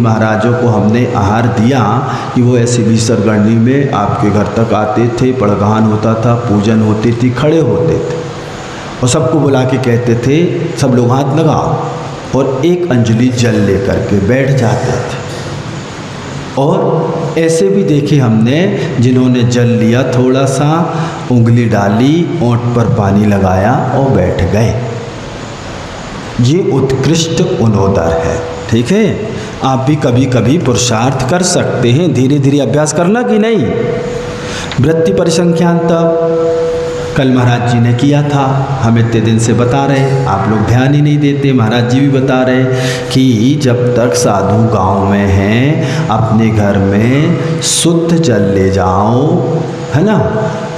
महाराजों को हमने आहार दिया कि वो ऐसी भी सरगर्णी में आपके घर तक आते थे, पड़गान होता था, पूजन होती थी, खड़े होते थे और सबको बुला के कहते थे सब लोग हाथ लगाओ और एक अंजलि जल लेकर के बैठ जाते थे। और ऐसे भी देखे हमने जिन्होंने जल लिया, थोड़ा सा उंगली डाली, ओंठ पर पानी लगाया और बैठ गए। ये उत्कृष्ट उनोदर है। ठीक है, आप भी कभी कभी पुरुषार्थ कर सकते हैं, धीरे धीरे अभ्यास करना कि नहीं। वृत्ति परिसंख्यान तब कल महाराज जी ने किया था, हम इतने दिन से बता रहे, आप लोग ध्यान ही नहीं देते। महाराज जी भी बता रहे कि जब तक साधु गांव में हैं अपने घर में शुद्ध जल ले जाओ, है ना,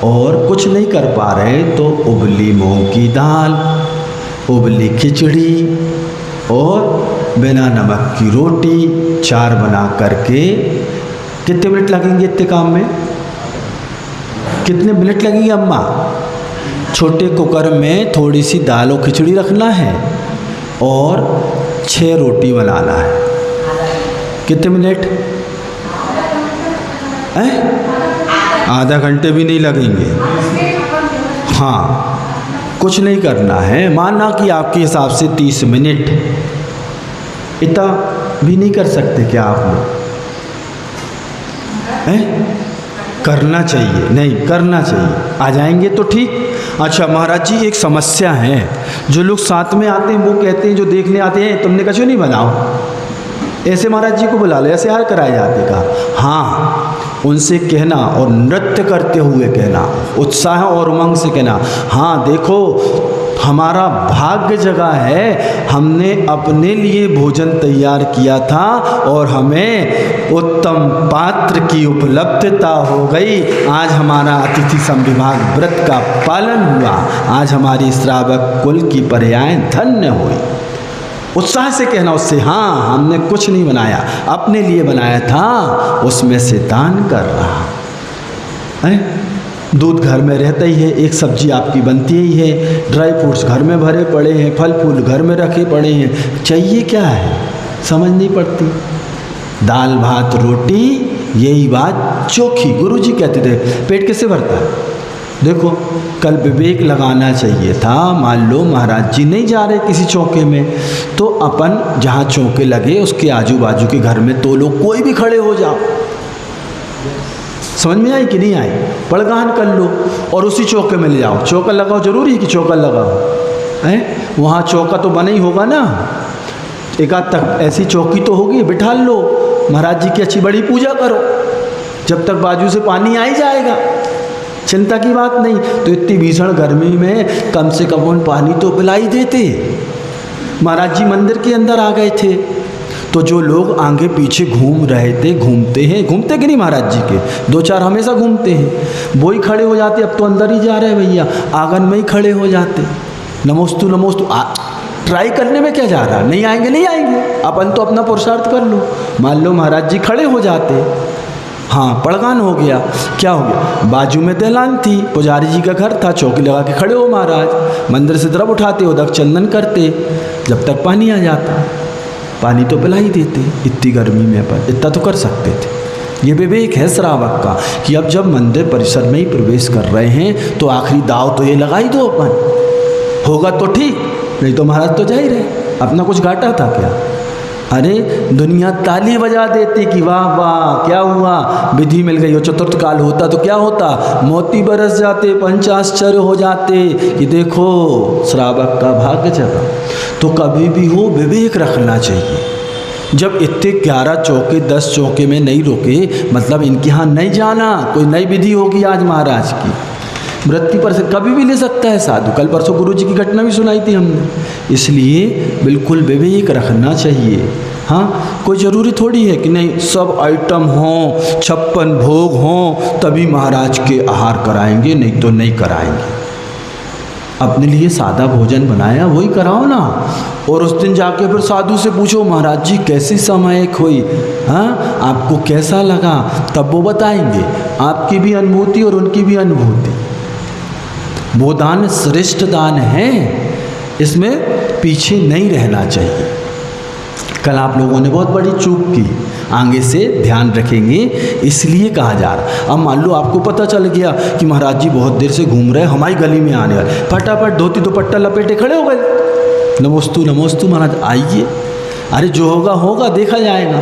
और कुछ नहीं कर पा रहे तो उबली मूंग की दाल, उबली खिचड़ी और बिना नमक की रोटी 4 बना करके, कितने मिनट लगेंगे इतने काम में? कितने मिनट लगेंगे अम्मा? छोटे कुकर में थोड़ी सी दाल और खिचड़ी रखना है और 6 रोटी बनाना है। कितने मिनट? आधा घंटे भी नहीं लगेंगे। हाँ, कुछ नहीं करना है। माना कि आपके हिसाब से 30 मिनट, इतना भी नहीं कर सकते क्या आप लोग? करना चाहिए, नहीं करना चाहिए। आ जाएंगे तो ठीक। अच्छा महाराज जी, एक समस्या है, जो लोग साथ में आते हैं वो कहते हैं, जो देखने आते हैं, तुमने कहा क्यों नहीं बनाओ, ऐसे महाराज जी को बुला लो, ऐसे हार कराए जाते का। हाँ, उनसे कहना और नृत्य करते हुए कहना, उत्साह और उमंग से कहना, हाँ देखो हमारा भाग्य जगा है, हमने अपने लिए भोजन तैयार किया था और हमें उत्तम पात्र की उपलब्धता हो गई। आज हमारा अतिथि संविभाग व्रत का पालन हुआ, आज हमारी श्रावक कुल की पर्याय धन्य हुई। उत्साह से कहना उससे, हाँ हमने कुछ नहीं बनाया, अपने लिए बनाया था, उसमें से दान कर रहा है। दूध घर में रहता ही है, एक सब्जी आपकी बनती ही है, ड्राई फ्रूट्स घर में भरे पड़े हैं, फल फूल घर में रखे पड़े हैं, चाहिए क्या है समझ नहीं पड़ती। दाल भात रोटी, यही बात चोखी। गुरुजी कहते थे पेट कैसे भरता है। देखो कल विवेक लगाना चाहिए था। मान लो महाराज जी नहीं जा रहे किसी चौके में, तो अपन जहाँ चौके लगे उसके आजू बाजू के घर में तो लोग कोई भी खड़े हो जाओ। समझ में आई कि नहीं आई? पड़गान कर लो और उसी चौके में ले जाओ। चौका लगाओ, जरूरी है कि चौका लगाओ है, वहाँ चौका तो बना ही होगा ना, एक आध तक ऐसी चौकी तो होगी, बिठा लो, महाराज जी की अच्छी बड़ी पूजा करो, जब तक बाजू से पानी आ ही जाएगा, चिंता की बात नहीं। तो इतनी भीषण गर्मी में कम से कम उन पानी तो पिलाई देते। महाराज जी मंदिर के अंदर आ गए थे, तो जो लोग आगे पीछे घूम रहे थे, घूमते कि नहीं महाराज जी के 2-4 हमेशा घूमते हैं, वो ही खड़े हो जाते, अब तो अंदर ही जा रहे हैं भैया, आंगन में ही खड़े हो जाते, नमोस्तु नमोस्तु। ट्राई करने में क्या जा रहा, नहीं आएंगे नहीं आएंगे, अपन तो अपना पुरुषार्थ कर लो। मान लो महाराज जी खड़े हो जाते, हाँ पड़गान हो गया, क्या हो गया, बाजू में दहलान थी, पुजारी जी का घर था, चौकी लगा के खड़े हो महाराज, मंदिर से द्रव उठाते, उदक चंदन करते, जब तक पानी आ जाता, पानी तो पिला ही देते। इतनी गर्मी में अपन इतना तो कर सकते थे। ये विवेक है श्रावक का कि अब जब मंदिर परिसर में ही प्रवेश कर रहे हैं तो आखिरी दाव तो ये लगा ही दो, अपन होगा तो ठीक, नहीं तो महाराज तो जा ही रहे, अपना कुछ घाटा था क्या। अरे दुनिया ताली बजा देती कि वाह वाह क्या हुआ, विधि मिल गई। और चतुर्थ काल होता तो क्या होता, मोती बरस जाते, पंचाश्चर्य हो जाते कि देखो श्रावक का भाग्य जगा। तो कभी भी हो विवेक रखना चाहिए। जब इतने 11 चौके 10 चौके में नहीं रोके, मतलब इनके यहाँ नहीं जाना, कोई नई विधि होगी आज महाराज की, वृत्ति पर से कभी भी ले सकता है साधु। कल परसों गुरु जी की घटना भी सुनाई थी हमने, इसलिए बिल्कुल विवेक रखना चाहिए। हाँ, कोई ज़रूरी थोड़ी है कि नहीं सब आइटम हों, 56 भोग हों तभी महाराज के आहार कराएंगे, नहीं तो नहीं कराएंगे। अपने लिए सादा भोजन बनाया वही कराओ ना। और उस दिन जाके फिर साधु से पूछो महाराज जी कैसी सामायिक हुई, हाँ आपको कैसा लगा, तब वो बताएंगे, आपकी भी अनुभूति और उनकी भी अनुभूति। वो दान श्रेष्ठ दान है, इसमें पीछे नहीं रहना चाहिए। कल आप लोगों ने बहुत बड़ी चूक की, आगे से ध्यान रखेंगे, इसलिए कहा जा रहा। अब मान लो आपको पता चल गया कि महाराज जी बहुत देर से घूम रहे हैं, हमारी गली में आने वाले, फटाफट धोती दुपट्टा लपेटे खड़े हो गए, नमोस्तु नमोस्तु महाराज आइए। अरे जो होगा होगा, देखा जाएगा।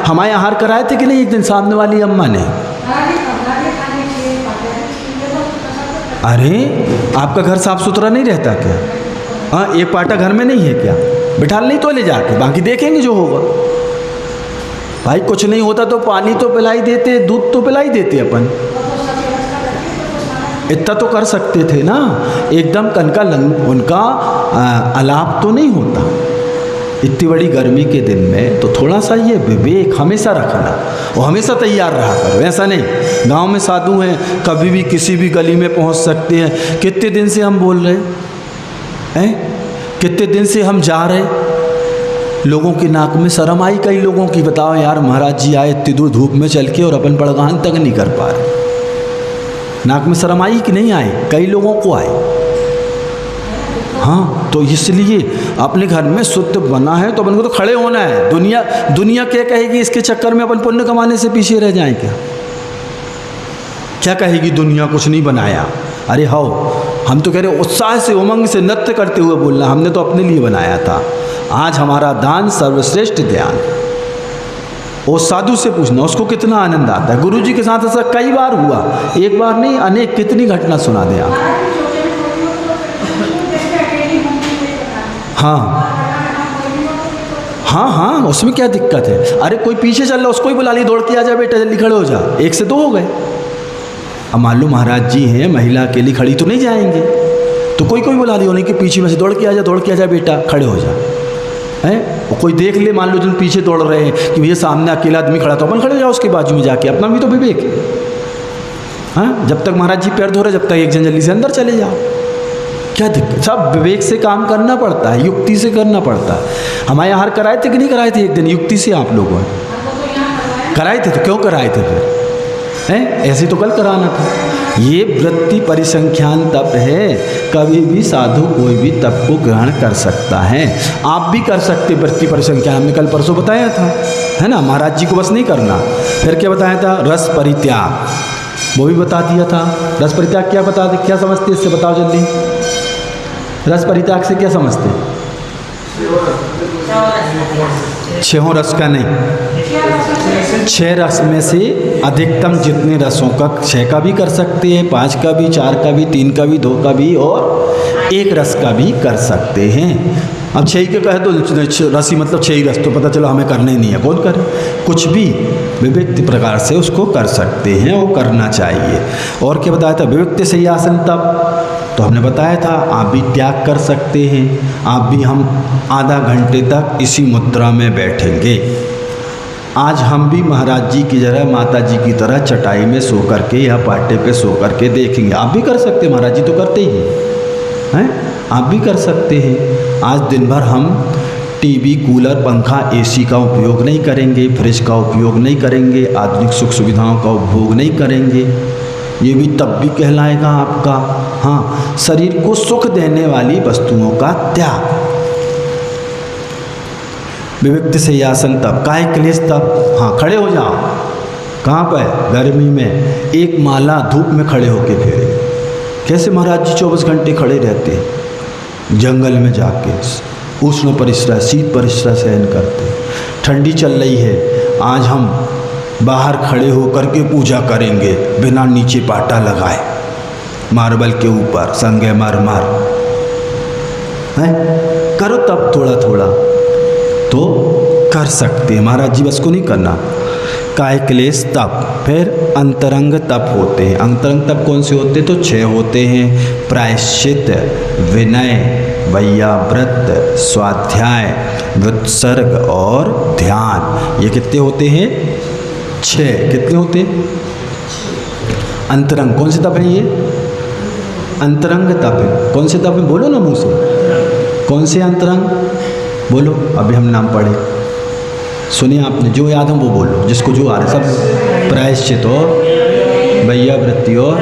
हमारे आहार कराए थे कि नहीं एक दिन सामने वाली अम्मा ने? अरे आपका घर साफ सुथरा नहीं रहता क्या? हाँ, एक पाटा घर में नहीं है क्या? बिठा नहीं तो ले जाके, बाकी देखेंगे जो होगा। भाई कुछ नहीं होता तो पानी तो पिलाई देते, दूध तो पिलाई देते अपन, इतना तो कर सकते थे ना। एकदम कनका उनका अलाप तो नहीं होता। इतनी बड़ी गर्मी के दिन में तो थोड़ा सा ये विवेक हमेशा रखना, और हमेशा तैयार रहा करो। ऐसा नहीं, गांव में साधु हैं, कभी भी किसी भी गली में पहुंच सकते हैं। कितने दिन से हम बोल रहे हैं, कितने दिन से हम जा रहे, लोगों की नाक में शर्म आई कई लोगों की। बताओ यार, महाराज जी आए इतनी दूर धूप में चल के और अपन बड़गान तक नहीं कर पा रहे। नाक में शर्म आई कि नहीं आई? कई लोगों को आई। हाँ, तो इसलिए अपने घर में शुद्ध बना है तो अपन को तो खड़े होना है। दुनिया क्या कहेगी इसके चक्कर में अपन पुण्य कमाने से पीछे रह जाएं क्या? क्या कहेगी दुनिया, कुछ नहीं बनाया। अरे हाओ, हम तो कह रहे उत्साह से उमंग से नृत्य करते हुए बोलना, हमने तो अपने लिए बनाया था। आज हमारा दान सर्वश्रेष्ठ ध्यान। वो साधु से पूछना उसको कितना आनंद आता है। गुरु जी के साथ ऐसा कई बार हुआ, एक बार नहीं अनेक, कितनी घटना सुना दें आप। हाँ, उसमें क्या दिक्कत है? अरे कोई पीछे चल रहा, उसको ही बुला ली, दौड़ के आ जा बेटा, जल्दी खड़े हो जा। एक से दो हो गए। अब मान लो महाराज जी हैं, महिला अकेली खड़ी तो नहीं जाएंगे, तो कोई बुला ली, उन्हीं के पीछे में से दौड़ के आ जा बेटा, खड़े हो जा। है कोई देख ले, मान लो जिन पीछे दौड़ रहे हैं कि भैया सामने अकेला आदमी खड़ा, तो अपन खड़े हो जाओ उसके बाजू में जाके, अपना भी तो विवेक है। हाँ, जब तक महाराज जी पैर धो रहे, जब तक एक जन जल्दी से अंदर चले जाओ, क्या दिक्कत? सब विवेक से काम करना पड़ता है, युक्ति से करना पड़ता है। हमारे आहार कराए थे कि नहीं कराए थे? एक दिन युक्ति से आप लोगों ने कराए थे, तो क्यों कराए थे फिर? हैं, ऐसे तो कल कराना था। ये वृत्ति परिसंख्यान तप है, कभी भी साधु कोई भी तप को ग्रहण कर सकता है। आप भी कर सकते वृत्ति परिसंख्यान, हमने कल परसों बताया था, है ना। महाराज जी को बस नहीं करना। फिर क्या बताया था? रस परित्याग, वो भी बता दिया था। रस परित्याग क्या समझते इससे, बताओ जल्दी। रस परित्याग से क्या समझते? छहों रस का नहीं, 6 रस में से अधिकतम जितने रसों का, 6 का भी कर सकते हैं, 5 का भी, 4 का भी, 3 का भी, 2 का भी और 1 रस का भी कर सकते हैं। अब 6 के कहे तो रसी मतलब 6 रस, तो पता चलो हमें करना ही नहीं है, कौन करे? कुछ भी विविध प्रकार से उसको कर सकते हैं, वो करना चाहिए। और क्या बताया था? विविध से आसन तप, तो हमने बताया था आप भी त्याग कर सकते हैं। आप भी, हम आधा घंटे तक इसी मुद्रा में बैठेंगे। आज हम भी महाराज जी की जगह माता जी की तरह चटाई में सो करके या पाटे पे सो करके देखेंगे। आप भी कर सकते हैं, महाराज जी तो करते ही हैं, आप भी कर सकते हैं। आज दिन भर हम टीवी, कूलर, पंखा, एसी का उपयोग नहीं करेंगे, फ्रिज का उपयोग नहीं करेंगे, आधुनिक सुख सुविधाओं का उपभोग नहीं करेंगे। ये भी तब भी कहलाएगा आपका, हाँ, शरीर को सुख देने वाली वस्तुओं का त्याग। विविक्त से आसन तप, काय क्लेश तप। हाँ, खड़े हो जाओ। कहाँ पर? गर्मी में एक माला धूप में खड़े होके फेरे। कैसे महाराज जी 24 घंटे खड़े रहते हैं, जंगल में जाके उष्ण परिश्रम, शीत परिश्रम सहन करते। ठंडी चल रही है, आज हम बाहर खड़े हो करके पूजा करेंगे बिना नीचे पाटा लगाए, मार्बल के ऊपर संगे मरमर है। करो तब थोड़ा थोड़ा तो कर सकते हैं, महाराज जी बस को नहीं करना। काय क्लेश तप, फिर अंतरंग तप होते हैं। अंतरंग तप कौन से होते हैं? तो 6 होते हैं। प्रायश्चित, विनय, वैयाव्रत, स्वाध्याय, व्युत्सर्ग और ध्यान। ये कितने होते हैं? 6। कितने होते हैं? अंतरंग कौन से तप है? ये अंतरंग तप है। कौन से तप है? बोलो ना मुँह से, कौन से अंतरंग बोलो। अभी हम नाम पढ़े, सुनिए आपने, जो याद हो वो बोलो, जिसको जो आ रहा है सब। प्रायश्चित और वैयावृत्ति और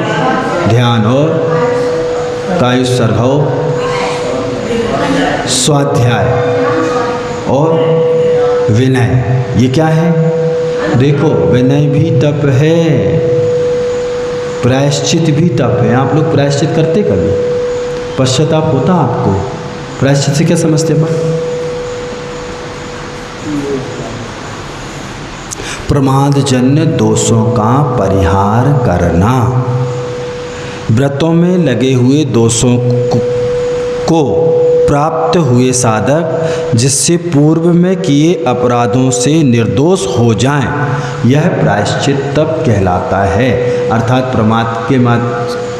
ध्यान और कायुत्सर्ग हो, स्वाध्याय और विनय, ये क्या है? देखो, विनय भी तप है, प्रायश्चित भी तप है। आप लोग प्रायश्चित करते कभी? पश्चाताप होता आपको? प्रायश्चित से क्या समझते हैं? प्रमादजन्य दोषों का परिहार करना, व्रतों में लगे हुए दोषों को प्राप्त हुए साधक जिससे पूर्व में किए अपराधों से निर्दोष हो जाएं, यह प्रायश्चित तप कहलाता है। अर्थात प्रमाद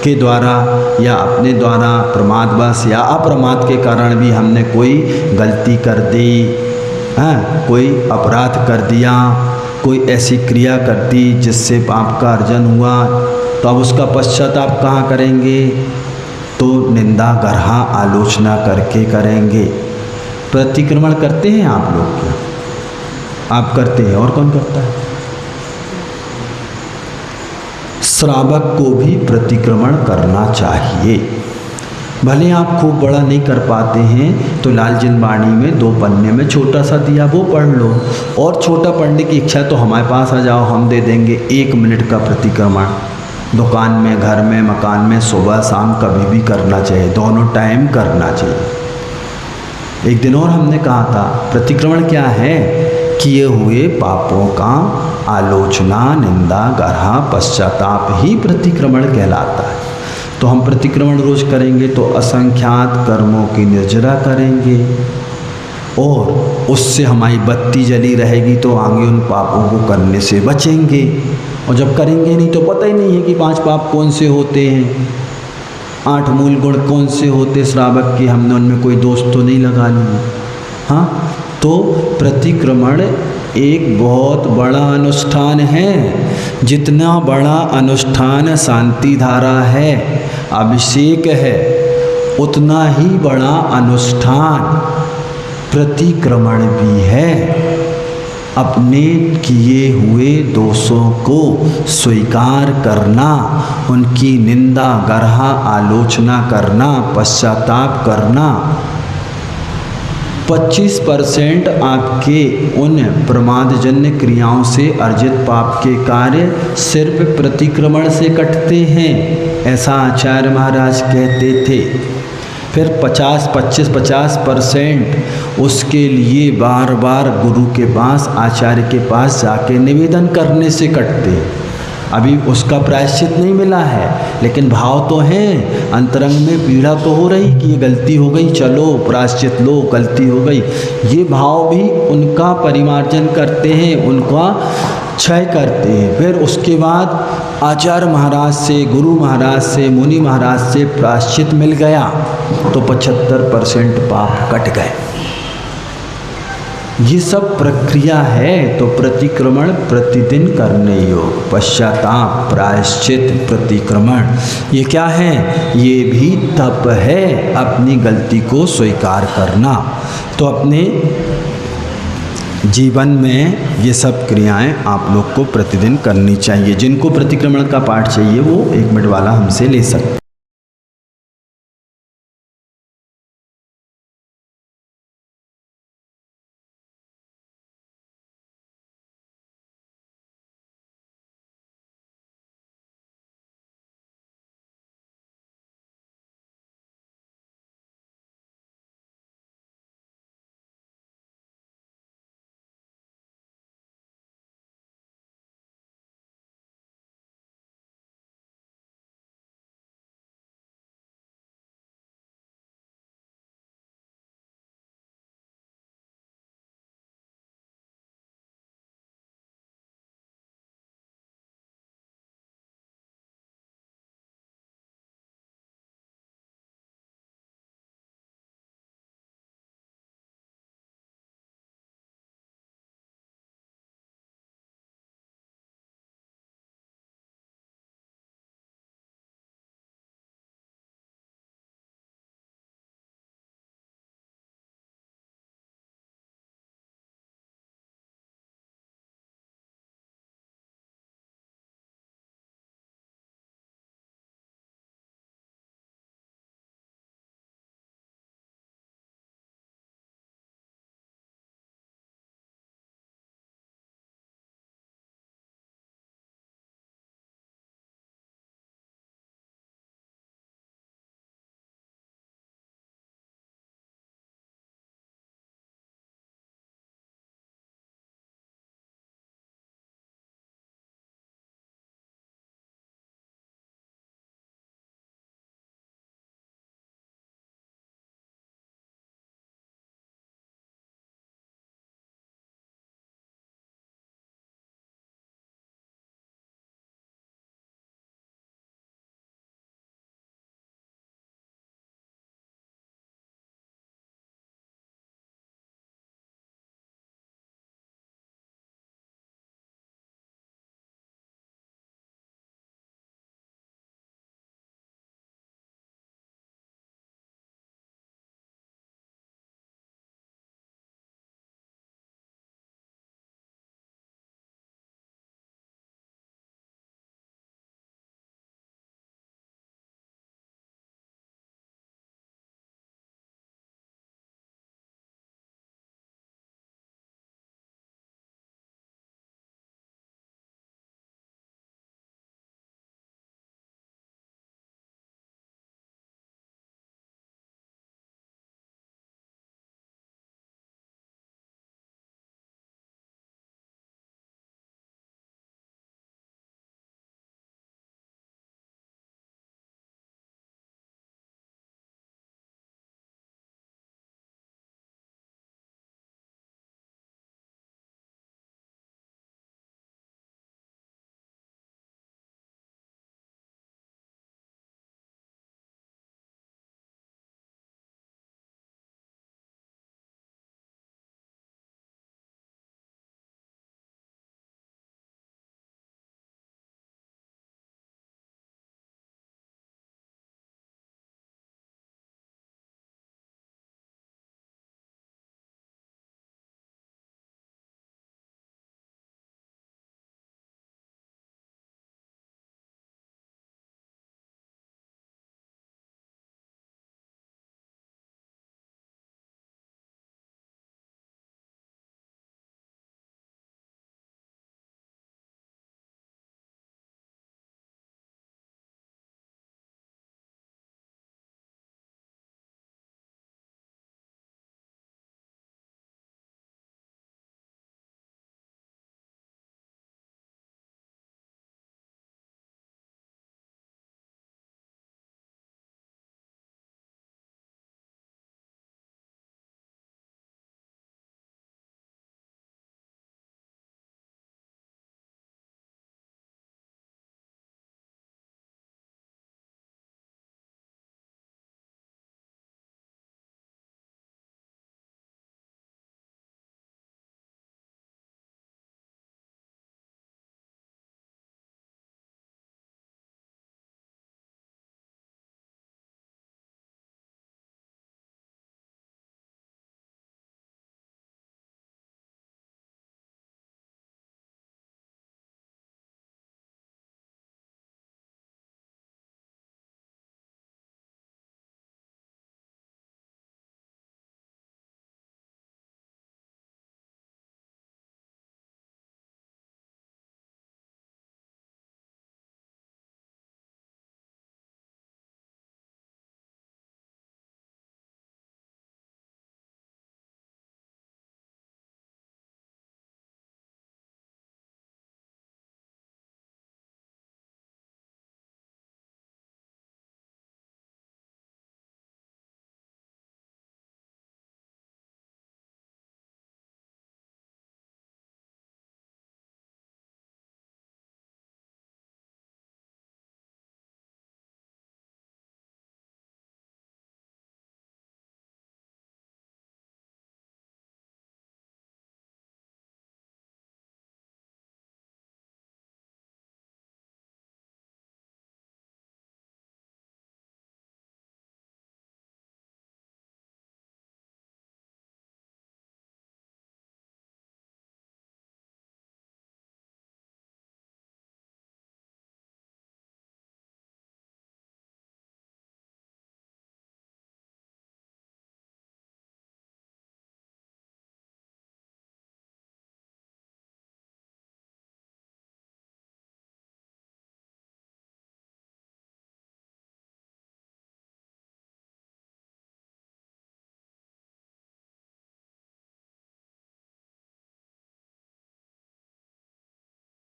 के द्वारा या अपने द्वारा प्रमादवश या अप्रमाद के कारण भी हमने कोई गलती कर दी, कोई अपराध कर दिया, कोई ऐसी क्रिया कर दी जिससे पाप का अर्जन हुआ, तो अब उसका पश्चाताप कहाँ करेंगे? तो निंदा गर्हा आलोचना करके करेंगे। प्रतिक्रमण करते हैं आप लोग क्या? आप करते हैं, और कौन करता है? श्रावक को भी प्रतिक्रमण करना चाहिए। भले आप खूब बड़ा नहीं कर पाते हैं तो लाल जिनवाणी में 2 पन्ने में छोटा सा दिया, वो पढ़ लो। और छोटा पढ़ने की इच्छा तो हमारे पास आ जाओ, हम दे देंगे 1 मिनट का प्रतिक्रमण। दुकान में, घर में, मकान में, सुबह शाम कभी भी करना चाहिए, दोनों टाइम करना चाहिए। एक दिन और हमने कहा था प्रतिक्रमण क्या है? किए हुए पापों का आलोचना, निंदा, गर्हा, पश्चाताप ही प्रतिक्रमण कहलाता है। तो हम प्रतिक्रमण रोज करेंगे तो असंख्यात कर्मों की निर्जरा करेंगे और उससे हमारी बत्ती जली रहेगी, तो आगे उन पापों को करने से बचेंगे। और जब करेंगे नहीं तो पता ही नहीं है कि 5 पाप कौन से होते हैं, 8 मूल गुण कौन से होते श्रावक के, हमने उनमें कोई दोष तो नहीं लगा लिया। हाँ, तो प्रतिक्रमण एक बहुत बड़ा अनुष्ठान है। जितना बड़ा अनुष्ठान शांति धारा है, अभिषेक है, उतना ही बड़ा अनुष्ठान प्रतिक्रमण भी है। अपने किए हुए दोषों को स्वीकार करना, उनकी निंदा, गर्हा, आलोचना करना, पश्चाताप करना। 25% आपके उन प्रमादजन्य क्रियाओं से अर्जित पाप के कार्य सिर्फ प्रतिक्रमण से कटते हैं, ऐसा आचार्य महाराज कहते थे। फिर 50% उसके लिए बार बार गुरु के पास, आचार्य के पास जाके निवेदन करने से कटते। अभी उसका प्रायश्चित नहीं मिला है, लेकिन भाव तो है, अंतरंग में पीड़ा तो हो रही कि ये गलती हो गई, चलो प्रायश्चित लो, गलती हो गई। ये भाव भी उनका परिमार्जन करते हैं, उनका क्षय करते हैं। फिर उसके बाद आचार्य महाराज से, गुरु महाराज से, मुनि महाराज से प्रायश्चित मिल गया तो 75% पाप कट गए। ये सब प्रक्रिया है। तो प्रतिक्रमण प्रतिदिन करने योग, पश्चाताप, प्रायश्चित, प्रतिक्रमण, ये क्या है? ये भी तप है, अपनी गलती को स्वीकार करना। तो अपने जीवन में ये सब क्रियाएं आप लोग को प्रतिदिन करनी चाहिए। जिनको प्रतिक्रमण का पाठ चाहिए वो 1 मिनट वाला हमसे ले सकते हैं।